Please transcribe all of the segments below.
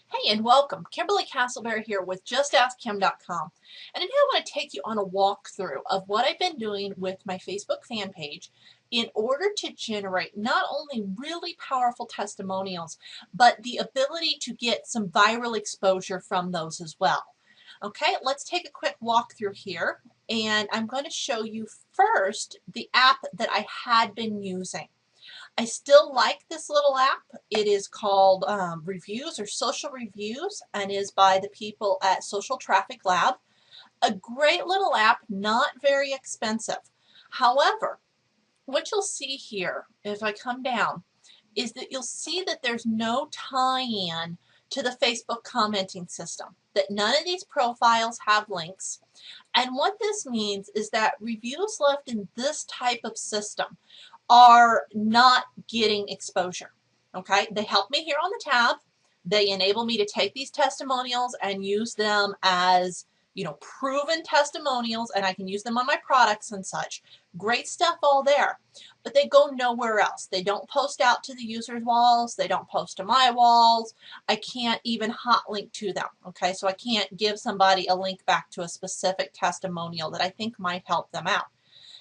Hey and welcome. Kimberly Castleberry here with JustAskKim.com. And today I want to take you on a walkthrough of what I've been doing with my Facebook fan page in order to generate not only really powerful testimonials, but the ability to get some viral exposure from those as well. Okay, let's take a quick walkthrough here, and I'm going to show you first the app that I had been using. I still like this little app. It is called Reviews or Social Reviews and is by the people at Social Traffic Lab. A great little app, not very expensive. However, what you'll see here, if I come down, is that you'll see that there's no tie-in to the Facebook commenting system, that none of these profiles have links. And what this means is that reviews left in this type of system are not getting exposure. Okay, they help me here on the tab. They enable me to take these testimonials and use them as, proven testimonials, and I can use them on my products and such. Great stuff all there, but they go nowhere else. They don't post out to the users' walls. They don't post to my walls. I can't even hot link to them. Okay, so I can't give somebody a link back to a specific testimonial that I think might help them out.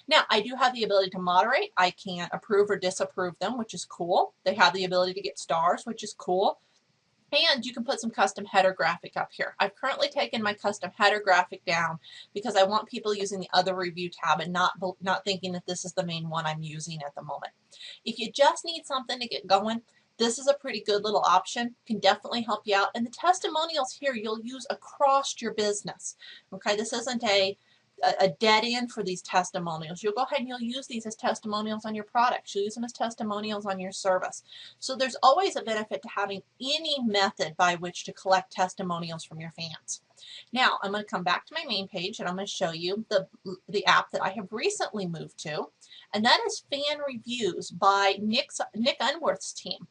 Now, I do have the ability to moderate. I can approve or disapprove them, which is cool. They have the ability to get stars, which is cool. And you can put some custom header graphic up here. I've currently taken my custom header graphic down because I want people using the other review tab and not thinking that this is the main one I'm using at the moment. If you just need something to get going, this is a pretty good little option. Can definitely help you out. And the testimonials here you'll use across your business. Okay, this isn't a dead end for these testimonials. You'll go ahead and you'll use these as testimonials on your products. You'll use them as testimonials on your service. So there's always a benefit to having any method by which to collect testimonials from your fans. Now I'm going to come back to my main page and I'm going to show you the app that I have recently moved to, and that is Fan Reviews by Nick Unworth's team.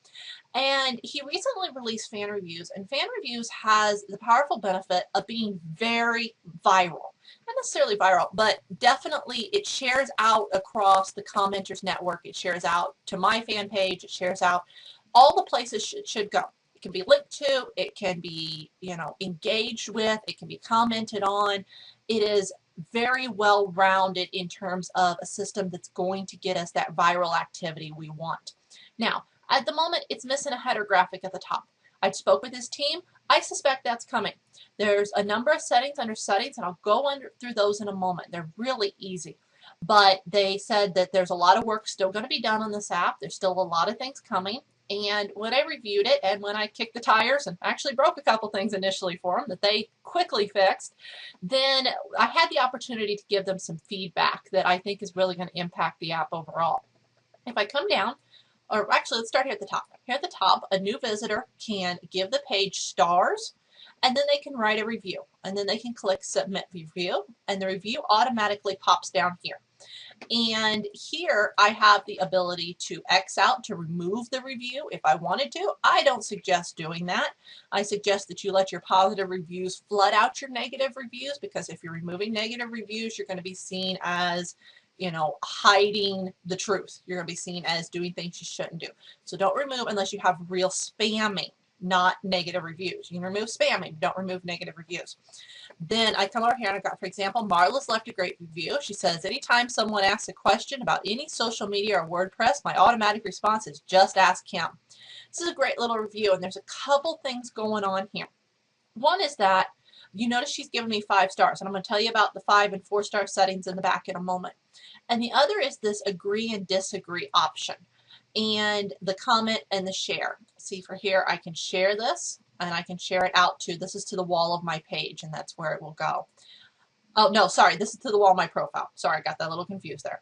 And he recently released Fan Reviews, and Fan Reviews has the powerful benefit of being very viral. Not necessarily viral, but definitely it shares out across the commenters network. It shares out to my fan page. It shares out all the places it should go. It can be linked to, it can be, engaged with, it can be commented on. It is very well rounded in terms of a system that's going to get us that viral activity we want. Now, at the moment, it's missing a header graphic at the top. I spoke with his team. I suspect that's coming. There's a number of settings under settings, and I'll go through those in a moment. They're really easy. But they said that there's a lot of work still going to be done on this app. There's still a lot of things coming. And when I reviewed it and when I kicked the tires and actually broke a couple things initially for them that they quickly fixed, then I had the opportunity to give them some feedback that I think is really going to impact the app overall. If I come down, or actually let's start here at the top. Here at the top, a new visitor can give the page stars, and then they can write a review, and then they can click submit review, and the review automatically pops down here. And here I have the ability to X out, to remove the review if I wanted to. I don't suggest doing that. I suggest that you let your positive reviews flood out your negative reviews, because if you're removing negative reviews, you're going to be seen as hiding the truth. You're going to be seen as doing things you shouldn't do. So don't remove unless you have real spamming, not negative reviews. You can remove spamming, don't remove negative reviews. Then I come over here and I've got, for example, Marla's left a great review. She says, anytime someone asks a question about any social media or WordPress, my automatic response is just ask Kim. This is a great little review, and there's a couple things going on here. One is that you notice she's given me 5 stars, and I'm going to tell you about the 5 and 4-star settings in the back in a moment. And the other is this agree and disagree option, and the comment and the share. See, for here I can share this, and I can share it out to, this is to the wall of my page, and that's where it will go. Oh, no, sorry, this is to the wall of my profile. Sorry, I got that a little confused there.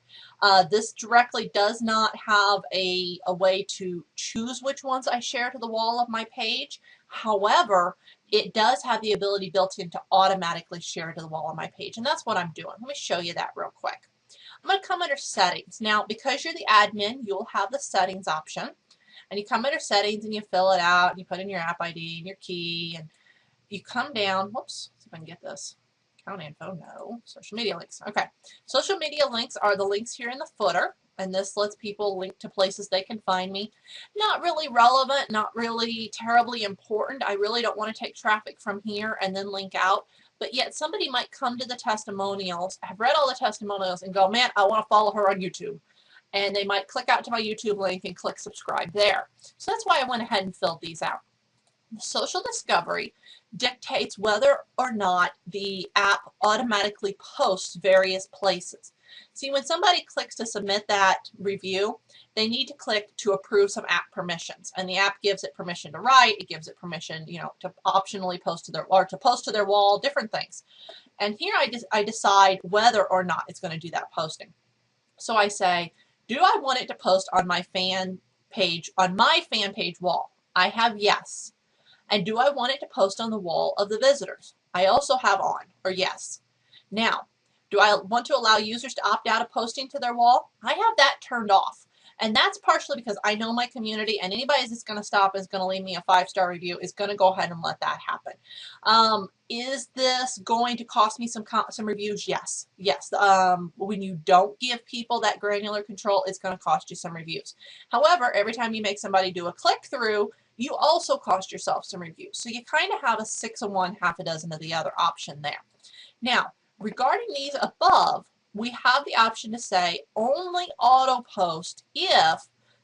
This directly does not have a way to choose which ones I share to the wall of my page. However, it does have the ability built in to automatically share to the wall of my page, and that's what I'm doing. Let me show you that real quick. I'm going to come under settings. Now, because you're the admin, you'll have the settings option, and you come under settings and you fill it out, and you put in your app ID and your key, and you come down. Whoops, see if I can get this. Account info, no. Social media links. Okay. Social media links are the links here in the footer. and this lets people link to places they can find me. Not really relevant, not really terribly important. I really don't want to take traffic from here and then link out, but yet somebody might come to the testimonials, have read all the testimonials, and go, man, I want to follow her on YouTube. And they might click out to my YouTube link and click subscribe there. So that's why I went ahead and filled these out. Social discovery dictates whether or not the app automatically posts various places. See, when somebody clicks to submit that review, they need to click to approve some app permissions, and the app gives it permission to write, it gives it permission, you know, to optionally post to their, or to post to their wall, different things. And here I decide whether or not it's going to do that posting. So I say, do I want it to post on my fan page, on my fan page wall? I have yes. And do I want it to post on the wall of the visitors? I also have on, or yes. Now, do I want to allow users to opt out of posting to their wall? I have that turned off. And that's partially because I know my community, and anybody that's going to stop and is going to leave me a 5-star review is going to go ahead and let that happen. Is this going to cost me some reviews? Yes. Yes. When you don't give people that granular control, it's going to cost you some reviews. However, every time you make somebody do a click through, you also cost yourself some reviews. So you kind of have a 6 of one, half a dozen of the other option there. Now, regarding these above, we have the option to say only auto post if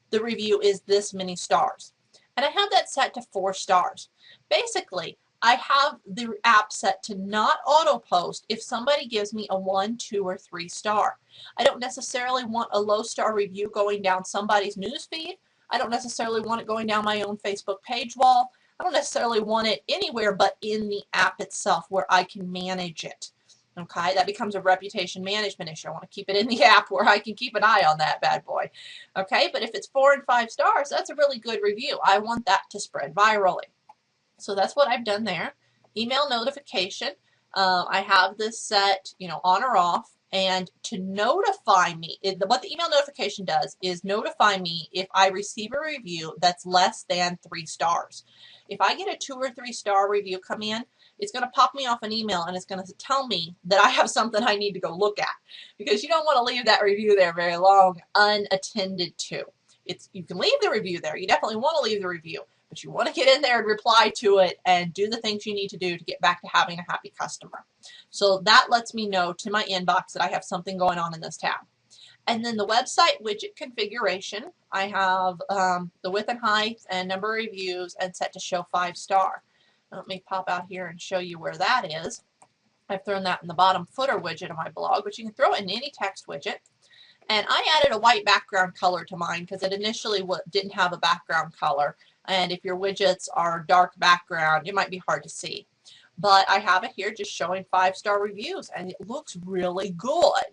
the review is this many stars. And I have that set to 4 stars. Basically, I have the app set to not auto post if somebody gives me a 1, 2, or 3 star. I don't necessarily want a low star review going down somebody's newsfeed. I don't necessarily want it going down my own Facebook page wall. I don't necessarily want it anywhere but in the app itself where I can manage it. Okay, that becomes a reputation management issue. I want to keep it in the app where I can keep an eye on that bad boy. Okay, but if it's 4 and 5 stars, that's a really good review. I want that to spread virally. So that's what I've done there. Email notification. I have this set, you know, on or off. And to notify me, what the email notification does is notify me if I receive a review that's less than 3 stars. If I get a 2 or 3 star review come in, it's going to pop me off an email and it's going to tell me that I have something I need to go look at, because you don't want to leave that review there very long unattended to. You can leave the review there. You definitely want to leave the review, but you want to get in there and reply to it and do the things you need to do to get back to having a happy customer. So that lets me know to my inbox that I have something going on in this tab. And then the website widget configuration, I have the width and height and number of reviews and set to show 5 star. Let me pop out here and show you where that is. I've thrown that in the bottom footer widget of my blog, but you can throw it in any text widget. And I added a white background color to mine because it initially didn't have a background color. And if your widgets are dark background, it might be hard to see. But I have it here just showing 5 star reviews, and it looks really good.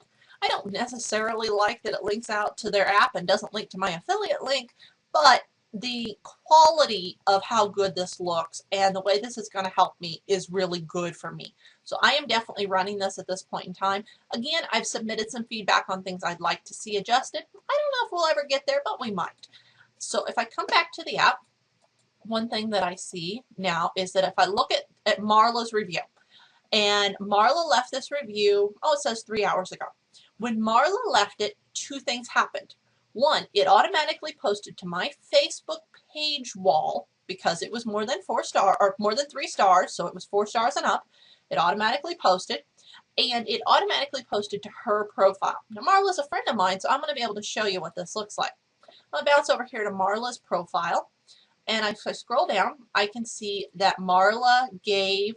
I don't necessarily like that it links out to their app and doesn't link to my affiliate link, but the quality of how good this looks and the way this is going to help me is really good for me. So I am definitely running this at this point in time. Again, I've submitted some feedback on things I'd like to see adjusted. I don't know if we'll ever get there, but we might. So if I come back to the app, one thing that I see now is that if I look at Marla's review, and Marla left this review, oh, it says 3 hours ago. When Marla left it, 2 things happened. One, it automatically posted to my Facebook page wall because it was more than 4 star or more than 3 stars, so it was 4 stars and up. It automatically posted, and it automatically posted to her profile. Now, Marla's a friend of mine, so I'm going to be able to show you what this looks like. I'll bounce over here to Marla's profile, and if I scroll down, I can see that Marla gave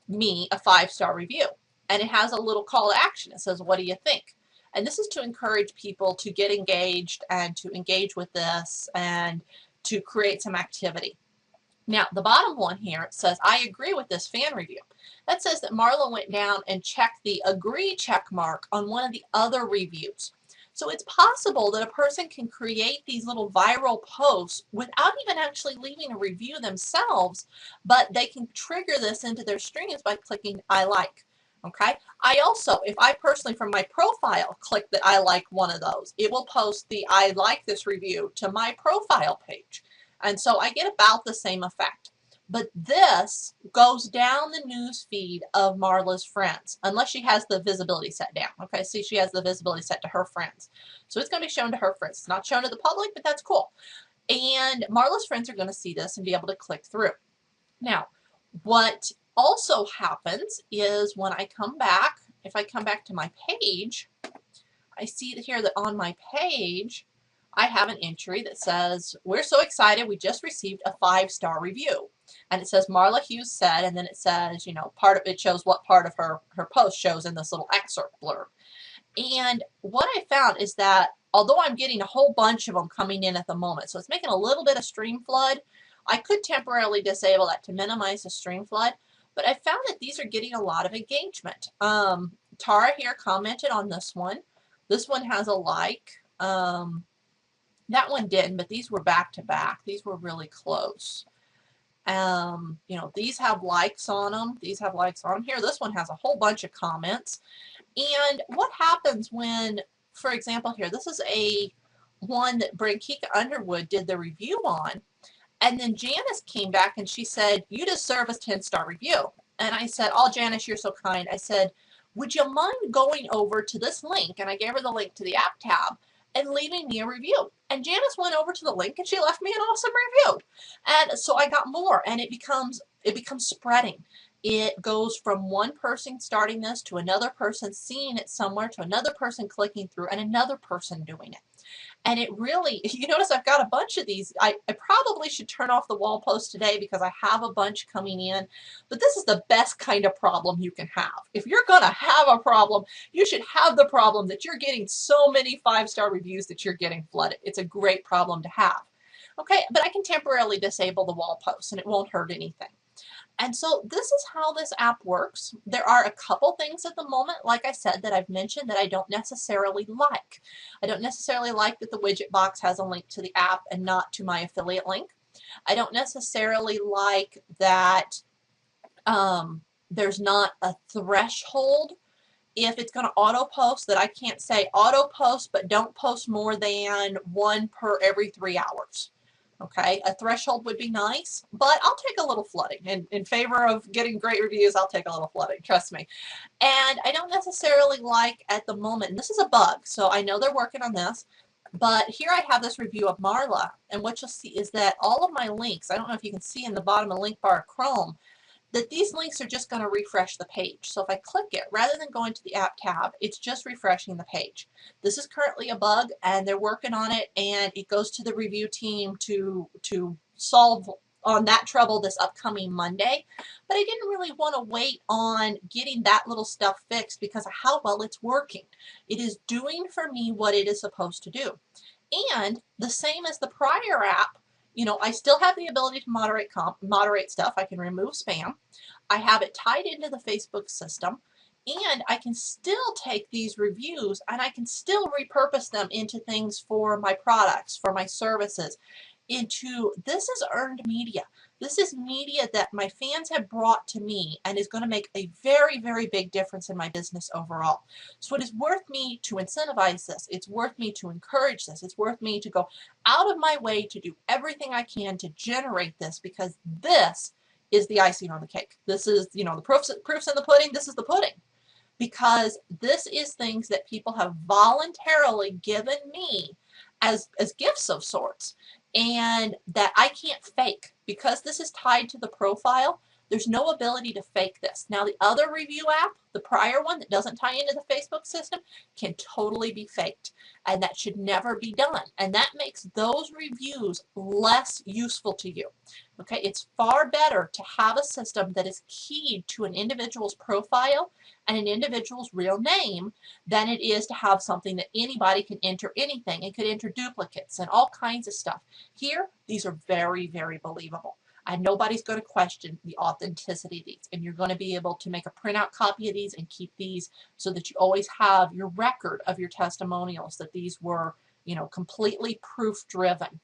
me a 5 star review, and it has a little call to action. It says, what do you think? And this is to encourage people to get engaged and to engage with this and to create some activity. Now, the bottom one here, it says, I agree with this fan review. That says that Marla went down and checked the agree check mark on one of the other reviews. So it's possible that a person can create these little viral posts without even actually leaving a review themselves, but they can trigger this into their streams by clicking I like. Okay. I also, if I personally from my profile click that I like one of those, it will post the I like this review to my profile page. And so I get about the same effect. But this goes down the news feed of Marla's friends, unless she has the visibility set down. Okay, see, she has the visibility set to her friends. So it's going to be shown to her friends. It's not shown to the public, but that's cool. And Marla's friends are going to see this and be able to click through. Now, what also happens is when I come back, if I come back to my page, I see here that on my page, I have an entry that says, we're so excited, we just received a 5-star review. And it says Marla Hughes said, and then it says, you know, part of it shows what part of her post shows in this little excerpt blurb. And what I found is that although I'm getting a whole bunch of them coming in at the moment, so it's making a little bit of stream flood, I could temporarily disable that to minimize the stream flood, but I found that these are getting a lot of engagement. Tara here commented on this one. This one has a like. That one didn't, but these were back to back. These were really close. You know, these have likes on them. These have likes on them. Here, this one has a whole bunch of comments. And what happens when, for example, here, this is a one that Brink-Castleberry did the review on, and then Janice came back and she said, you deserve a 10-star review. And I said, oh, Janice, you're so kind. I said, would you mind going over to this link? And I gave her the link to the app tab and leaving me a review. And Janice went over to the link and she left me an awesome review. And so I got more, and it becomes spreading. It goes from one person starting this to another person seeing it somewhere, to another person clicking through, and another person doing it. And it really, you notice I've got a bunch of these. I probably should turn off the wall post today because I have a bunch coming in. But this is the best kind of problem you can have. If you're going to have a problem, you should have the problem that you're getting so many 5-star reviews that you're getting flooded. It's a great problem to have. Okay, but I can temporarily disable the wall post and it won't hurt anything. And so this is how this app works. There are a couple things at the moment, like I said, that I've mentioned that I don't necessarily like. I don't necessarily like that the widget box has a link to the app and not to my affiliate link. I don't necessarily like that there's not a threshold. If it's going to auto post, that I can't say auto post, but don't post more than 1 per every 3 hours. Okay, a threshold would be nice, but I'll take a little flooding. In favor of getting great reviews, I'll take a little flooding, trust me. And I don't necessarily like at the moment, and this is a bug, so I know they're working on this, but here I have this review of Marla, and what you'll see is that all of my links, I don't know if you can see in the bottom of the link bar of Chrome, that these links are just going to refresh the page. So if I click it, rather than going to the app tab, it's just refreshing the page. This is currently a bug and they're working on it, and it goes to the review team to solve on that trouble this upcoming Monday. But I didn't really want to wait on getting that little stuff fixed because of how well it's working. It is doing for me what it is supposed to do. And the same as the prior app, you know, I still have the ability to moderate stuff. I can remove spam. I have it tied into the Facebook system, and I can still take these reviews and I can still repurpose them into things for my products, for my services, this is earned media. This is media that my fans have brought to me and is going to make a very, very big difference in my business overall. So it is worth me to incentivize this. It's worth me to encourage this. It's worth me to go out of my way to do everything I can to generate this, because this is the icing on the cake. This is, you know, the proof's in the pudding. This is the pudding. Because this is things that people have voluntarily given me as gifts of sorts, and that I can't fake. Because this is tied to the profile, there's no ability to fake this. Now the other review app, the prior one that doesn't tie into the Facebook system, can totally be faked, and that should never be done. And that makes those reviews less useful to you. Okay, it's far better to have a system that is keyed to an individual's profile and an individual's real name than it is to have something that anybody can enter anything and could enter duplicates and all kinds of stuff. Here, these are very, very believable. And nobody's going to question the authenticity of these. And you're going to be able to make a printout copy of these and keep these so that you always have your record of your testimonials, that these were, you know, completely proof driven.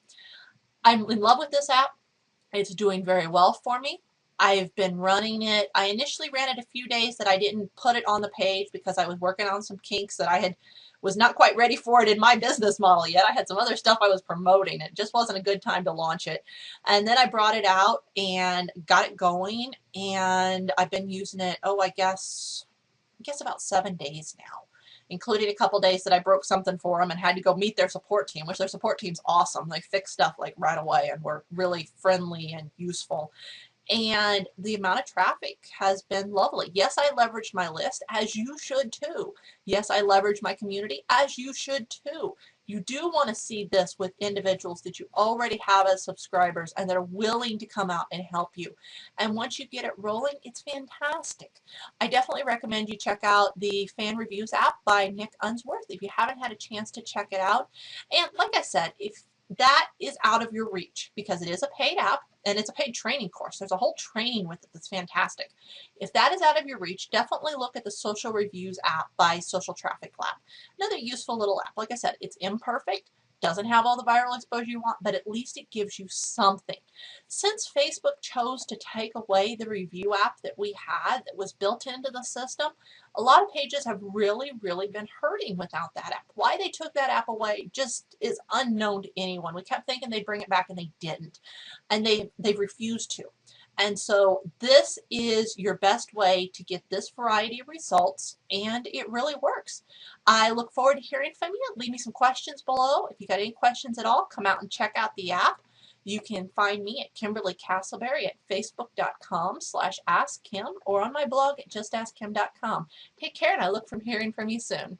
I'm in love with this app. It's doing very well for me. I've been running it. I initially ran it a few days that I didn't put it on the page because I was working on some kinks that I had was not quite ready for it in my business model yet. I had some other stuff I was promoting. It just wasn't a good time to launch it. And then I brought it out and got it going, and I've been using it, I guess about 7 days now, including a couple days that I broke something for them and had to go meet their support team, which their support team's awesome. They fix stuff like right away and were really friendly and useful. And the amount of traffic has been lovely. Yes, I leveraged my list, as you should too. Yes, I leverage my community, as you should too. You do want to see this with individuals that you already have as subscribers and that are willing to come out and help you. And once you get it rolling, it's fantastic. I definitely recommend you check out the Fan Reviews app by Nick Unsworth if you haven't had a chance to check it out. And like I said, if that is out of your reach, because it is a paid app and it's a paid training course. There's a whole training with it that's fantastic. If that is out of your reach, definitely look at the Social Reviews app by Social Traffic Lab. Another useful little app. Like I said, it's imperfect, doesn't have all the viral exposure you want, but at least it gives you something. Since Facebook chose to take away the review app that we had that was built into the system, a lot of pages have really been hurting without that app. Why they took that app away just is unknown to anyone. We kept thinking they'd bring it back and they didn't. And they've refused to. And so this is your best way to get this variety of results, and it really works. I look forward to hearing from you. Leave me some questions below. If you got any questions at all, come out and check out the app. You can find me at Brink-Castleberry at facebook.com/askkim or on my blog at justaskkim.com. Take care, and I look forward to hearing from you soon.